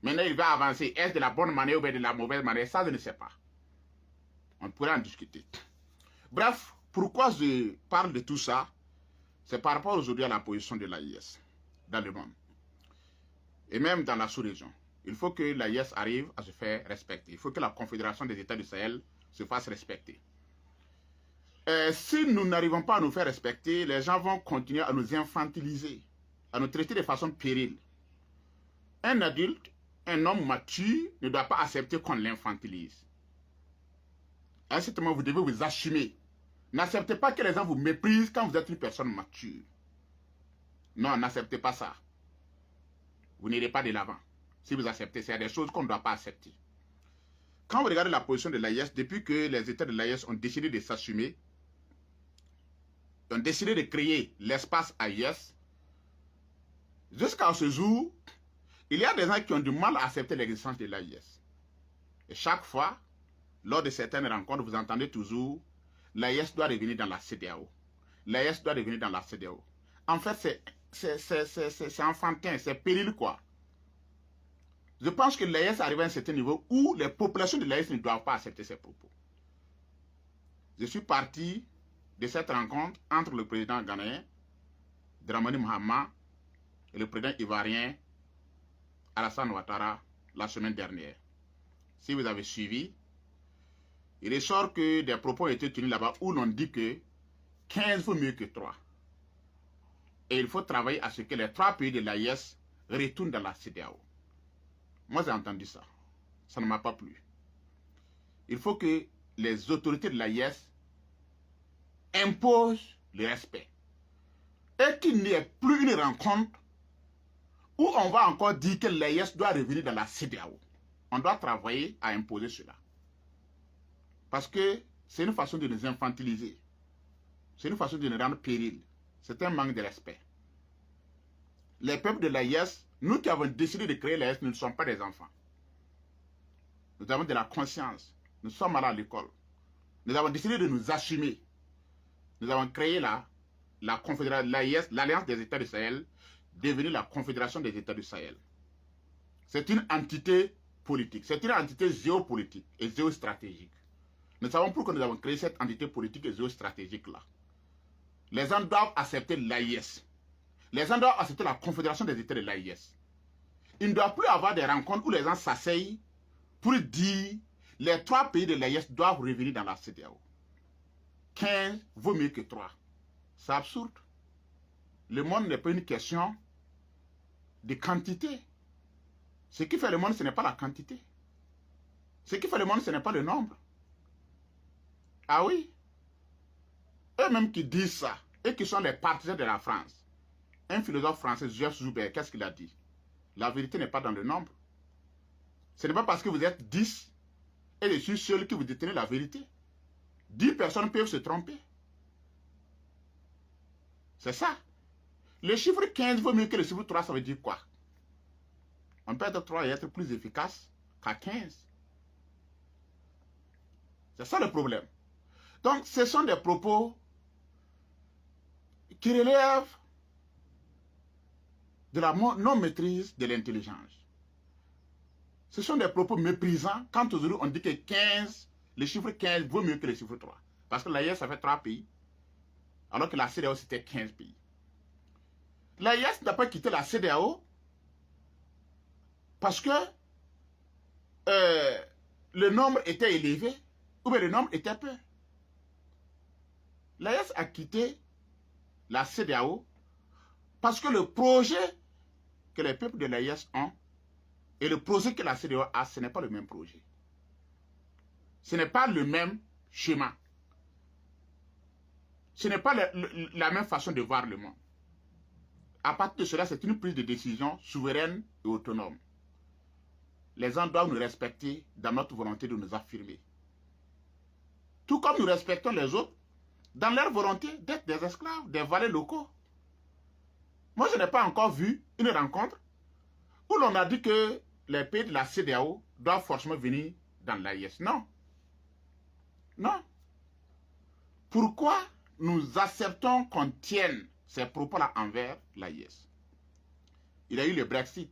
Maintenant, il va avancer. Est-ce de la bonne manière ou bien de la mauvaise manière? Ça, je ne sais pas. On pourrait en discuter. Bref, pourquoi je parle de tout ça? C'est par rapport aujourd'hui à la position de l'AIS dans le monde. Et même dans la sous-région. Il faut que l'AIS arrive à se faire respecter. Il faut que la Confédération des États du Sahel se fasse respecter. Si nous n'arrivons pas à nous faire respecter, les gens vont continuer à nous infantiliser, à nous traiter de façon puérile. Un adulte, un homme mature, ne doit pas accepter qu'on l'infantilise. À un certain moment, vous devez vous assumer. N'acceptez pas que les gens vous méprisent quand vous êtes une personne mature. Non, n'acceptez pas ça. Vous n'irez pas de l'avant. Si vous acceptez, c'est des choses qu'on ne doit pas accepter. Quand vous regardez la position de l'AIS, depuis que les États de l'AIS ont décidé de s'assumer, ont décidé de créer l'espace AIS, jusqu'à ce jour, il y a des gens qui ont du mal à accepter l'existence de l'AIS. Et chaque fois, lors de certaines rencontres, vous entendez toujours l'AIS doit revenir dans la CEDEAO. L'AIS doit revenir dans la CEDEAO. En fait, c'est enfantin, c'est péril quoi. Je pense que l'AIS arrive à un certain niveau où les populations de l'AIS ne doivent pas accepter ces propos. Je suis parti de cette rencontre entre le président ghanéen, Dramani Mahama, et le président ivoirien, Alassane Ouattara, la semaine dernière. Si vous avez suivi, il ressort que des propos ont été tenus là-bas où l'on dit que 15 vaut mieux que 3. Et il faut travailler à ce que les 3 pays de l'AIS retournent dans la CEDEAO. Moi, j'ai entendu ça. Ça ne m'a pas plu. Il faut que les autorités de l'AIS imposent le respect. Et qu'il n'y ait plus une rencontre où on va encore dire que l'AIS doit revenir dans la CEDEAO. On doit travailler à imposer cela. Parce que c'est une façon de nous infantiliser. C'est une façon de nous rendre périls. C'est un manque de respect. Les peuples de l'AIS, nous qui avons décidé de créer l'AIS, nous ne sommes pas des enfants. Nous avons de la conscience. Nous sommes allés à l'école. Nous avons décidé de nous assumer. Nous avons créé la confédération, l'AIS, l'Alliance des États du Sahel, devenue la Confédération des États du Sahel. C'est une entité politique. C'est une entité géopolitique et géostratégique. Nous savons pourquoi nous avons créé cette entité politique et géostratégique-là. Les gens doivent accepter l'AIS. Les gens doivent accepter la Confédération des États de l'AIS. Il ne doit plus avoir des rencontres où les gens s'asseyent pour dire les 3 pays de l'AIS doivent revenir dans la CEDEAO. 15 vaut mieux que 3. C'est absurde. Le monde n'est pas une question de quantité. Ce qui fait le monde, ce n'est pas la quantité. Ce qui fait le monde, ce n'est pas le nombre. Ah oui? Eux-mêmes qui disent ça, et qui sont les partisans de la France. Un philosophe français, Joseph Joubert, qu'est-ce qu'il a dit? La vérité n'est pas dans le nombre. Ce n'est pas parce que vous êtes 10 et je suis seul que vous détenez la vérité. 10 personnes peuvent se tromper. C'est ça. Le chiffre 15 vaut mieux que le chiffre 3, ça veut dire quoi? On peut être 3 et être plus efficace qu'à 15. C'est ça le problème. Donc, ce sont des propos qui relèvent de la non-maîtrise de l'intelligence. Ce sont des propos méprisants quand aujourd'hui on dit que 15, le chiffre 15 vaut mieux que le chiffre 3. Parce que l'AIS, ça fait 3 pays, alors que la CEDEAO, c'était 15 pays. L'AIS n'a pas quitté la CEDEAO parce que le nombre était élevé ou bien le nombre était peu. L'AIS a quitté la CEDEAO parce que le projet que les peuples de l'AIS ont et le projet que la CEDEAO a, ce n'est pas le même projet. Ce n'est pas le même schéma. Ce n'est pas la même façon de voir le monde. À partir de cela, c'est une prise de décision souveraine et autonome. Les gens doivent nous respecter dans notre volonté de nous affirmer. Tout comme nous respectons les autres dans leur volonté d'être des esclaves, des valets locaux. Moi, je n'ai pas encore vu une rencontre où l'on a dit que les pays de la CEDEAO doivent forcément venir dans l'AIS. Non. Non. Pourquoi nous acceptons qu'on tienne ces propos-là envers l'AIS? Il y a eu le Brexit.